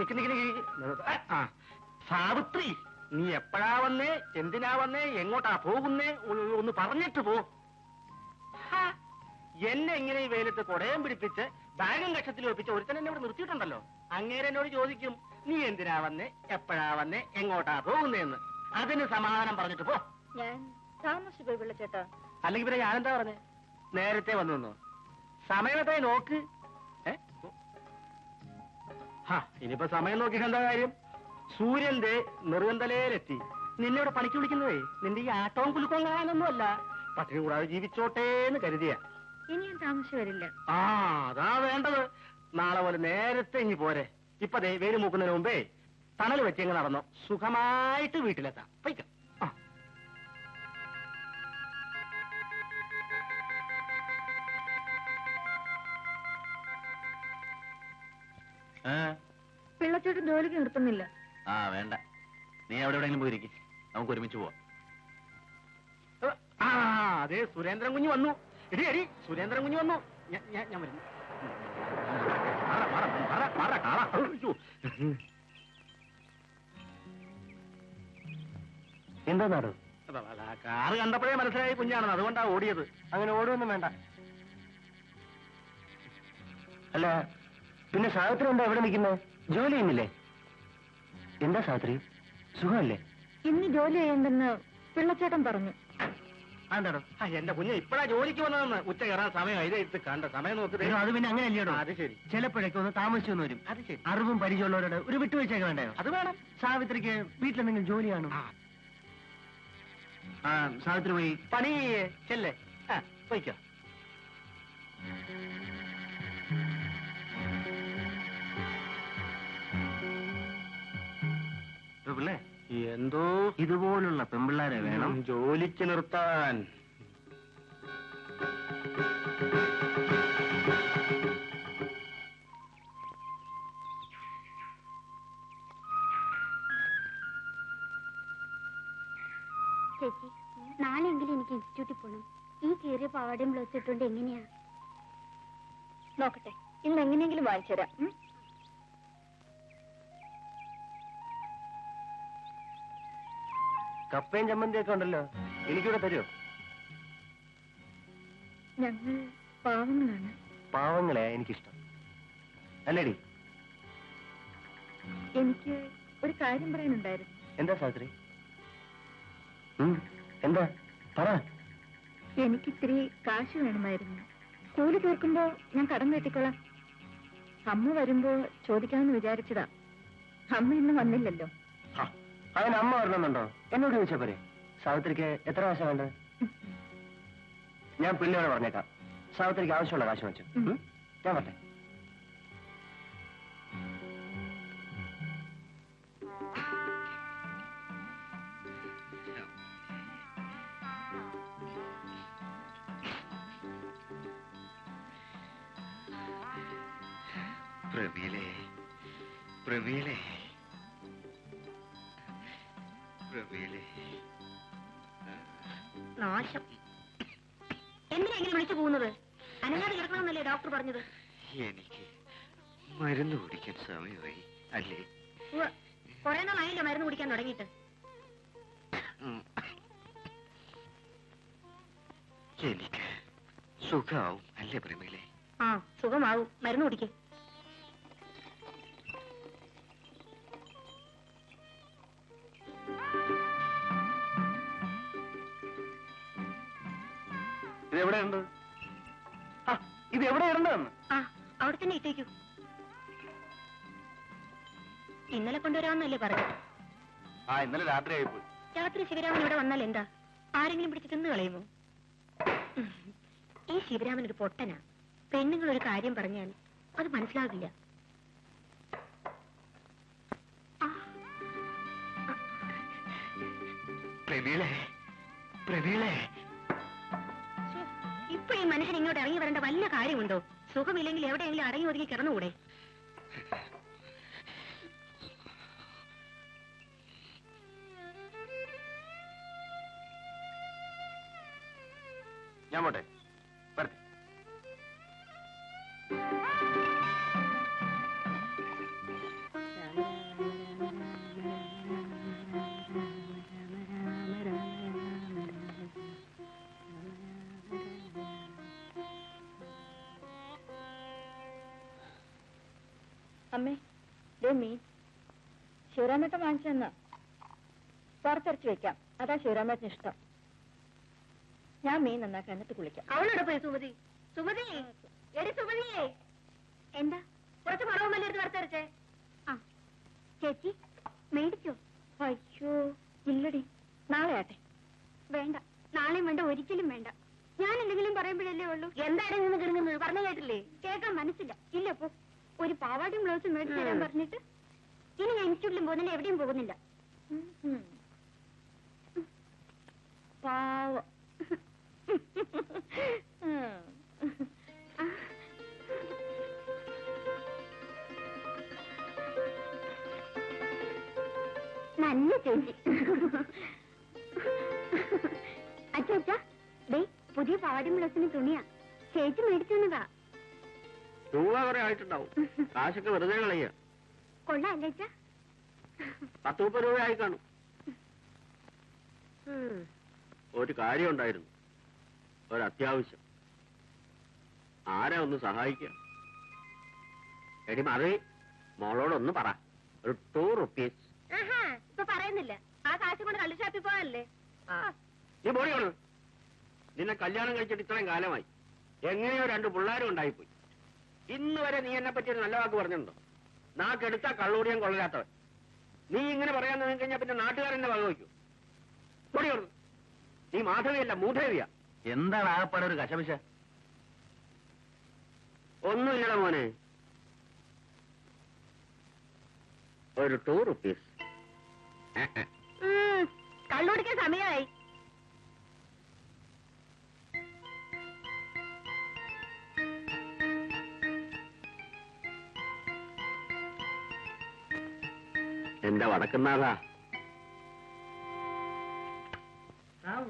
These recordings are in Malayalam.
നിക്ക് നിക്ക് നിക്ക്. സാവിത്രി, നീ എപ്പോഴാ വന്നേ, എന്തിനാ വന്നേ, എങ്ങോട്ടാ പോകുന്നേ, ഒന്ന് പറഞ്ഞിട്ട് പോ. എന്നെ ഇങ്ങനെ ഈ വെയിലത്ത് കൊടയം പിടിപ്പിച്ച് ബാഗും കക്ഷത്തിൽ ഒപ്പിച്ച് ഒരുത്തൻ എന്നെ ഇവിടെ നിർത്തിയിട്ടുണ്ടല്ലോ. അങ്ങേരെ എന്നോട് ചോദിക്കും, നീ എന്തിനാ വന്നേ, എപ്പോഴാ വന്നേ, എങ്ങോട്ടാ പോകുന്നേന്ന്. അതിന് സമാധാനം പറഞ്ഞിട്ട് പോ. ഞാൻ താമസിച്ചു പോയി വിളിച്ചേട്ടാ. അല്ലെങ്കിൽ പിന്നെ ഞാനെന്താ പറഞ്ഞേ, നേരത്തെ വന്നു. സമയത്തെ നോക്ക്. ഇനിയിപ്പോ സമയം നോക്കി എന്താ കാര്യം? സൂര്യന്റെ നെറുകന്തലയിലെത്തി. നിന്നെ ഇവിടെ പണിക്ക് വിളിക്കുന്നതേ നിന്റെ ഈ ആട്ടവും കുലുക്കവും കാണാനൊന്നുമല്ല, പട്ടിണി കൂടാതെ ജീവിച്ചോട്ടേന്ന് കരുതിയ. ഇനി ഞാൻ താമസിച്ചു വരില്ല. അതാ വേണ്ടത്. നാളെ പോലെ നേരത്തെ ഇനി പോരെ. ഇപ്പൊ ദേ വെയിൽ മൂക്കുന്നതിന് മുമ്പേ തണൽ വെച്ചെങ്ങ് നടന്നോ, സുഖമായിട്ട് വീട്ടിലെത്താം. പൈക്കാം. പിള്ളച്ചേട്ടൻ ജോലിക്ക് നിർത്തുന്നില്ല. വേണ്ട, നീ അവിടെ എവിടെയെങ്കിലും പോയിരിക്കും, നമുക്ക് ഒരുമിച്ച് പോവാം. അതെ, സുരേന്ദ്രൻ കുഞ്ഞ് വന്നു. എടി സുരേന്ദ്രൻ കുഞ്ഞ് വന്നു. ഞാൻ വരുന്നു. എന്താ നാട്? കാറ് കണ്ടപ്പോഴേ മനസ്സിലായി കുഞ്ഞാണെന്ന്, അതുകൊണ്ടാ ഓടിയത്. അങ്ങനെ ഓടുവൊന്നും വേണ്ട. അല്ല, പിന്നെ സാവിത്രി എന്താ എവിടെ നിൽക്കുന്നത്? ജോലി ചെയ്യുന്നില്ലേ? എന്താ സാവിത്രി, സുഖമല്ലേ? ഇന്ന് ജോലി ചെയ്യണ്ടെന്ന് പിള്ളച്ചേട്ടൻ പറഞ്ഞു. എന്താണോ? എന്റെ കുഞ്ഞ് ഇപ്പഴാ ജോലിക്ക് വന്നതെന്ന്. ഉച്ച കയറാൻ സമയം ഇതേ ഇത് കണ്ട സമയം നോക്കുന്നത്. അത് പിന്നെ അങ്ങനെ അല്ലയോ? അത് ശരി. ചിലപ്പോഴൊക്കെ ഒന്ന് താമസിച്ചു വരും. അത് ശരി. അറിവും പരിചയമുള്ളവരോട് ഒരു വിട്ടുവീഴ്ചയൊക്കെ വേണ്ടയോ? അത് വേണം. സാവിത്രിക്ക് വീട്ടിലെന്തെങ്കിലും ജോലി കാണും. സാവിത്രി പോയി പണി ചെല്ലേ. പോയിക്കോ. പിള്ളേ, എന്തോ ഇതുപോലുള്ള പെമ്പിള്ളാരെ വേണം ജോലിക്ക് നിർത്താൻ. ചേച്ചി, നാളെയെങ്കിലും എനിക്ക് ഇൻസ്റ്റിറ്റ്യൂട്ടിൽ പോകണം. ഈ കീറിയ പാവാടയും ബ്ലൗസ് ഇട്ടുകൊണ്ട് എങ്ങനെയാ? നോക്കട്ടെ, ഇന്ന് എങ്ങനെയെങ്കിലും വാങ്ങിച്ചു തരാം. കപ്പയും ചമ്മന്തിയൊക്കെ ഉണ്ടല്ലോ, എനിക്കിവിടെ തരുമോ? ഞങ്ങൾ പാവങ്ങളാണ്. പാവങ്ങളെ എനിക്കിഷ്ടം, അല്ലേടി? എനിക്ക് ഒരു കാര്യം പറയാനുണ്ടായിരുന്നു. എന്താ സാവിത്രി? എന്താ പറ. എനിക്കിത്തിരി കാശ് വേണമായിരുന്നു. കൂലി തീർക്കുമ്പോ ഞാൻ കടം കെട്ടിക്കൊള്ളാം. അമ്മ വരുമ്പോ ചോദിക്കാമെന്ന് വിചാരിച്ചതാ. അമ്മ ഇന്ന് വന്നില്ലല്ലോ. അതിന് അമ്മ വരണമെന്നുണ്ടോ? എന്നോട് ചോദിച്ചാ പോരെ. സാവിത്രിക്ക് എത്ര കാശാ വേണ്ടത്? ഞാൻ പിള്ളയോട് പറഞ്ഞേക്കാം. സാവിത്രിക്ക് ആവശ്യമുള്ള കാശ് വെച്ചു. ഞാൻ പറ്റേ. പ്രമീലേ, പ്രമീലേ, പ്രമീലേ. നാശം. എന്തിനാ ഇങ്ങനെ വിളിച്ചു പോകുന്നത്? അനങ്ങാതെ കിടക്കണമെന്നല്ലേ ഡോക്ടർ പറഞ്ഞത്? എനിക്ക് മരുന്ന് കുടിക്കാൻ സമയമായി അല്ലേ? കുറെ നാളായില്ലോ മരുന്ന് കുടിക്കാൻ തുടങ്ങിയിട്ട്. എനിക്ക് സുഖാവും അല്ലേ പ്രമീലേ? സുഖമാവും. മരുന്ന് കുടിക്കേ. ഇതെവിടെയുണ്ട്? ഇത് എവിടെയുണ്ടെന്ന്? അവിടെ തന്നെ ഇട്ടേക്കൂ. ഇന്നലെ കൊണ്ടുവരാമെന്നല്ലേ പറഞ്ഞത്? ഇന്നലെ രാത്രി ആയിപ്പോയി. രാത്രി ശിവരാമൻ ഇവിടെ വന്നാൽ എന്താ? ആരെങ്കിലും പിടിച്ച് തിന്നു കളയുമോ? ഈ ശിവരാമൻ ഒരു പൊട്ടനാ. പെണ്ണുങ്ങൾ ഒരു കാര്യം പറഞ്ഞാൽ അത് മനസ്സിലാകില്ല. പ്രമീളേ, പ്രമീളേ. ഇപ്പൊ ഈ മനുഷ്യൻ ഇങ്ങോട്ട് ഇറങ്ങി വരേണ്ട വല്ല കാര്യമുണ്ടോ? സുഖമില്ലെങ്കിൽ എവിടെയെങ്കിലും അടങ്ങി ഒതുങ്ങി കിടന്നുകൂടെ? ഞാൻ പോട്ടെ. അമ്മേ ദേ മീൻ ശിവരാമേട്ടൻ വാങ്ങിച്ചെന്ന വറുത്തരച്ച് വെക്കാം. അതാ ശിവരാമേട്ടന് ഇഷ്ടം. ഞാൻ മീൻ നന്നാക്കാൻ എന്നിട്ട് കുളിക്കാം. അവളോട് പോയി സുമതി. സുമതി, എടി സുമതിയേ, എന്താ? കുറച്ച് മറവുമല്ലേ എടുത്ത് വറുത്തരച്ചേ? ആ ചേച്ചി മേടിച്ചോ? അയ്യോ ഇല്ലടി, നാളെ ആട്ടെ. വേണ്ട, നാളെയും വേണ്ട, ഒരിക്കലും വേണ്ട. ഞാൻ എന്തെങ്കിലും പറയുമ്പോഴല്ലേ ഉള്ളൂ. എന്തായാലും നിന്ന് കിടങ്ങുന്നത് പറഞ്ഞു കേട്ടില്ലേ? കേൾക്കാൻ മനസ്സില്ല. ഇല്ല പോ. ഒരു പാവാടിയും ബ്ലൗസും മേടിച്ചു തരാൻ പറഞ്ഞിട്ട് ഇനി ഞാൻ ഇൻസ്റ്റിറ്റ്യൂട്ടിലും പോകുന്നില്ല, എവിടെയും പോകുന്നില്ല. പാവം. നല്ല ചേച്ചി. അച്ഛാ ഡേ, പുതിയ പാവാടിയും ബ്ലൗസിന് തുണിയാ. ചേച്ചി മേടിച്ചു തന്നതാ. രൂപ കുറെ ആയിട്ടുണ്ടാവും. കാശൊക്കെ വെറുതെ കളയുക. കൊള്ളാല്ലേ അച്ഛാ? 10-30 രൂപ ആയി കാണും. ഒരു കാര്യം ഉണ്ടായിരുന്നു, ഒരു അത്യാവശ്യം. ആരാ ഒന്ന് സഹായിക്കുക? എടി മറി, മോളോടൊന്ന് പറ. ഒരു 2 rupees. ഇപ്പൊ പറയുന്നില്ല. ആ കാശ് കൊണ്ട് കള്ളു ഷാപ്പിൽ പോകാനല്ലേ? നീ പോടിയോളൂ. നിന്നെ കല്യാണം കഴിച്ചിട്ട് ഇത്രയും കാലമായി. എങ്ങനെയോ 2 പിള്ളേരും ഉണ്ടായിപ്പോയി. ഇന്ന് വരെ നീ എന്നെ പറ്റി ഒരു നല്ല വാക്ക് പറഞ്ഞിട്ടുണ്ടോ? നാക്കെടുത്താ കള്ളൂടിയാൻ കൊള്ളരാത്തവൻ. നീ ഇങ്ങനെ പറയാൻ നിന്ന് കഴിഞ്ഞാൽ പിന്നെ നാട്ടുകാരെന്നെ വകവയ്ക്കൂ. പോടിയോളൂ. നീ മാധവിയല്ല, മൂധവിയാ. എന്താണ് ആകപ്പാടെ ഒരു കശപിശ? ഒന്നുമില്ലട മോനെ. ഒരു 2 rupees. കള്ളുടിക്കാൻ സമയമായി. എന്റെ വടക്കുന്നാഥാ,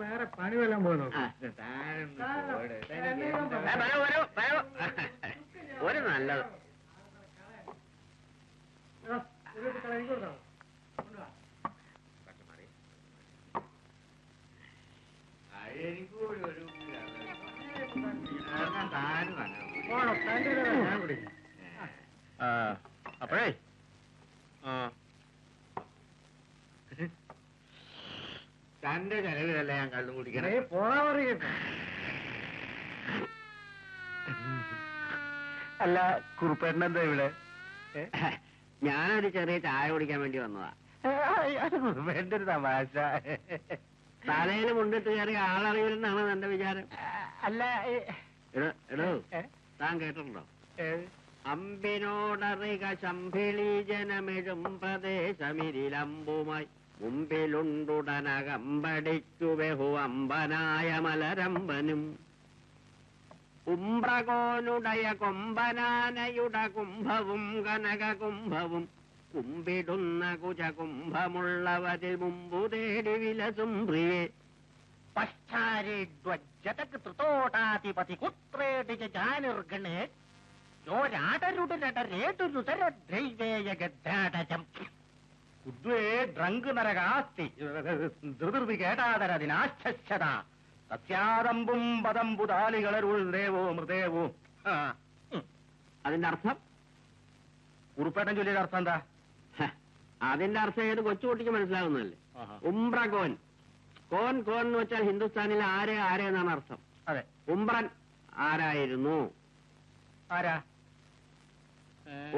വേറെ പണി വല്ലതും പോയി നോക്കാം. ഒരു നല്ലത്. അപ്പോഴേ തന്റെ ചെലവിലല്ല ഞാൻ കള്ളു കുടിക്കണേ. പോണാ പറയുക. അല്ല, കുറുപ്പേട്ടനെന്താ ഇവിടെ? ഞാനൊരു ചെറിയ ചായ കുടിക്കാൻ വേണ്ടി വന്നതാ. കുറുപ്പേട്ടന്റെ ഒരു തമാശ. തലയിൽ മുണ്ടിട്ട് കയറി ആളറിയില്ലെന്നാണ് എന്റെ വിചാരം. അല്ല, എടോ താൻ കേട്ടിട്ടുണ്ടോ? അമ്പിനോടറിക ശംഭിളി ജനമെഴും പ്രദേശമിരിലമ്പുമായി മുമ്പിലുണ്ടുടനകമ്പടിക്കു ബഹു അമ്പനായ മലരമ്പനും ഉംബ്രകോനുടയ കൊമ്പനാനയുട കുംഭവും കനക കുംഭവും കുമ്പിടുന്ന കുചകുംഭമുള്ളവരിൽ മുമ്പു തേടി വിലസും പ്രിയേ പശ്ചാരിഡ്വജതക് ത്രിതോടാധിപതി കുത്രേടി ജാനിർഗണേ ഡ്രങ്ക് നരകാസ്തി ധൃതി കേട്ടാതരതിനാശ്ചത സത്യാദമ്പും പദംബുദാലികളരുൾ ദേവോ മൃദേവോ. അതിന്റെ അർത്ഥം? കുറുപ്പേട്ടൻ ചൊല്ലിയുടെ അർത്ഥം എന്താ? അതിന്റെ അർത്ഥം ഏത് കൊച്ചുകുട്ടിക്ക് മനസ്സിലാവുന്നതല്ലേ? ഉംബ്രകോൻ. കോൻ കോൻ എന്ന് വെച്ചാൽ ഹിന്ദുസ്ഥാനിൽ ആരെന്നാണ് അർത്ഥം. അതെ. ഉംബ്രൻ ആരായിരുന്നു? ആരാ?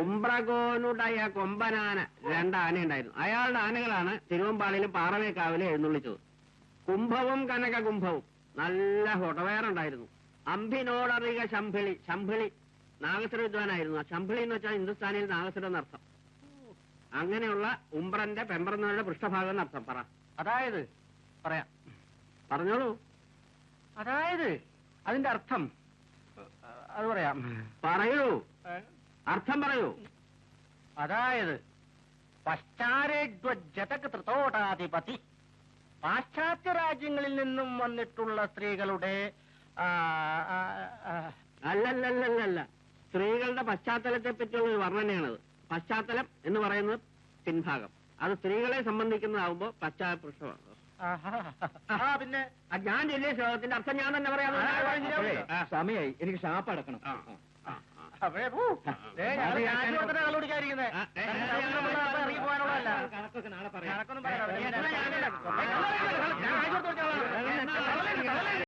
ഉംബ്രകോനുടയ കൊമ്പനാന 2 ആന ഉണ്ടായിരുന്നു. അയാളുടെ ആനകളാണ് തിരുവമ്പാളിയിലും പാറമേക്കാവിലും എഴുന്നള്ളിച്ചത്. കുംഭവും കനക കുംഭവും നല്ല ഹൊടവേറുണ്ടായിരുന്നു. അമ്പിനോടറിക ശംഭിളി. ശംഭിളി നാഗസ്വര വിദ്വാനായിരുന്നു. ശംഭിളി എന്ന് വെച്ചാൽ ഹിന്ദുസ്ഥാനിയിൽ നാഗസ്വരം എന്നർത്ഥം. അങ്ങനെയുള്ള ഉംബ്രന്റെ പെമ്പറന്നവരുടെ പൃഷ്ഠഭാഗം എന്നർത്ഥം. പറ. അതായത് പറയാം, പറഞ്ഞോളൂ. അതായത് അതിന്റെ അർത്ഥം അത് പറയാം. പറയൂ, അർത്ഥം പറയൂ. അതായത് പശ്ചാരേഡ്വജതക് ത്രിതോടാധിപതി, പാശ്ചാത്യ രാജ്യങ്ങളിൽ നിന്നും വന്നിട്ടുള്ള സ്ത്രീകളുടെ അല്ലല്ലല്ലല്ല, സ്ത്രീകളുടെ പശ്ചാത്തലത്തെ പറ്റിയുള്ള ഒരു വർണ്ണനയാണത്. പശ്ചാത്തലം എന്ന് പറയുന്നത് പിൻഭാഗം. അത് സ്ത്രീകളെ സംബന്ധിക്കുന്നതാവുമ്പോ പശ്ചാത്തലമാണ്. പിന്നെ ഞാൻ ചെല്ലിയ ശ്ലോകത്തിന്റെ അർത്ഥം ഞാൻ തന്നെ പറയാം. സമയായി, എനിക്ക് ഷാപ്പ് അടക്കണം. അപ്പോഴേ കളിക്കാതിരിക്കുന്നത് ഇറങ്ങി പോകാനുള്ളതല്ല. കണക്കൊക്കെ നാളെ കണക്കൊന്നും പറയാം.